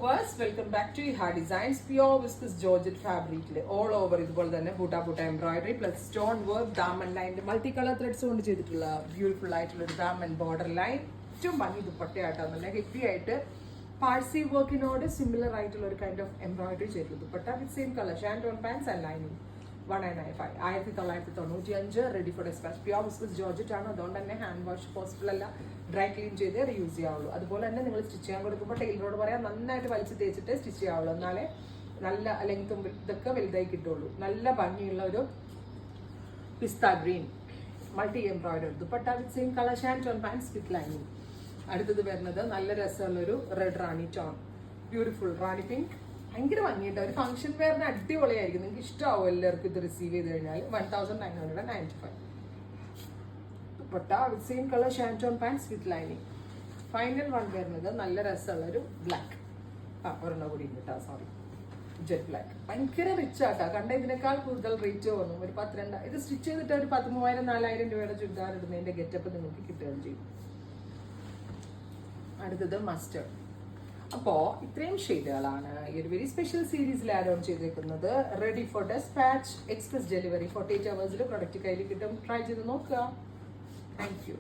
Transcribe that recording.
viewers, welcome back to Iha Designs. Pure viscose georgette fabric all over ഇതുപോലെ തന്നെ ബൂട്ട embroidery plus stone work ദാമൻ ലൈൻ്റെ multi colour threads കൊണ്ട് ചെയ്തിട്ടുള്ള ബ്യൂട്ടിഫുൾ ആയിട്ടുള്ള ഒരു ദാമൻ ബോർഡർ ലൈൻ ഏറ്റവും ഭംഗി ദുപ്പട്ടയാട്ടോ നല്ല ഹെവി ആയിട്ട് പാഴ്സി വർക്കിനോട് സിമിലർ ആയിട്ടുള്ള ഒരു കൈൻഡ് ഓഫ് എംബ്രോയിഡറി ചെയ്തിട്ടുള്ള dupatta with same colour shantoon pants and lining 1995 1995 ready for dispatch pure viscose georgette ആണ് അതുകൊണ്ട് തന്നെ ഹാൻഡ് വാഷ് പോസിബിൾ അല്ല ഡ്രൈ ക്ലീൻ ചെയ്ത് റീയൂസ് ചെയ്യാവുള്ളൂ അതുപോലെ തന്നെ നിങ്ങൾ സ്റ്റിച്ച് ചെയ്യാൻ കൊടുക്കുമ്പോൾ ടൈലറോട് പറയാം നന്നായിട്ട് വലിച്ച് തേച്ചിട്ട് സ്റ്റിച്ച് ചെയ്യാവുള്ളൂ എന്നാലേ നല്ല ലെങ്ത്തും ഇതൊക്കെ വലുതായി കിട്ടുള്ളൂ നല്ല ഭംഗിയുള്ള ഒരു pista green multi embroidery dupatta with same colour shantoon pants with lining അടുത്തത് വരുന്നത് നല്ല രസമുള്ളൊരു red rani tone beautiful rani pink ഭയങ്കര ഭംഗിയുണ്ട് ഒരു ഫംഗ്ഷൻ വെയറിന് അടിപൊളിയായിരിക്കും നിങ്ങൾക്ക് ഇഷ്ടമാവും എല്ലാവർക്കും ഇത് റിസീവ് ചെയ്ത് കഴിഞ്ഞാൽ 1995 dupatta with same colour shantoon pants with lining final one വരുന്നത് നല്ല രസമുള്ളൊരു ബ്ലാക്ക് ഒരെണ്ണം കൂടി ഉണ്ട് കേട്ടോ സോറി ജെറ്റ് ബ്ലാക്ക് ഭയങ്കര റിച്ച് ആട്ടോ കണ്ട ഇതിനേക്കാൾ കൂടുതൽ റേറ്റ് വന്നു ഒരു 12 ഇത് സ്റ്റിച്ച് ചെയ്തിട്ട് ഒരു 13,000-4,000 രൂപയുടെ ചുരിദാർ ഇടുന്നതിന്റെ ഗെറ്റപ്പ് നിങ്ങൾക്ക് കിട്ടുകയും ചെയ്യും അടുത്തത് മസ്റ്റർഡ് അപ്പോൾ ഇത്രയും ഷെയ്ഡുകളാണ് ഈ ഒരു വെരി സ്പെഷ്യൽ സീരീസിൽ ആഡ് ഓൺ ചെയ്തേക്കുന്നത് ready for dispatch express delivery 48 hours product കയ്യിൽ കിട്ടും ട്രൈ ചെയ്ത് നോക്കുക താങ്ക് യു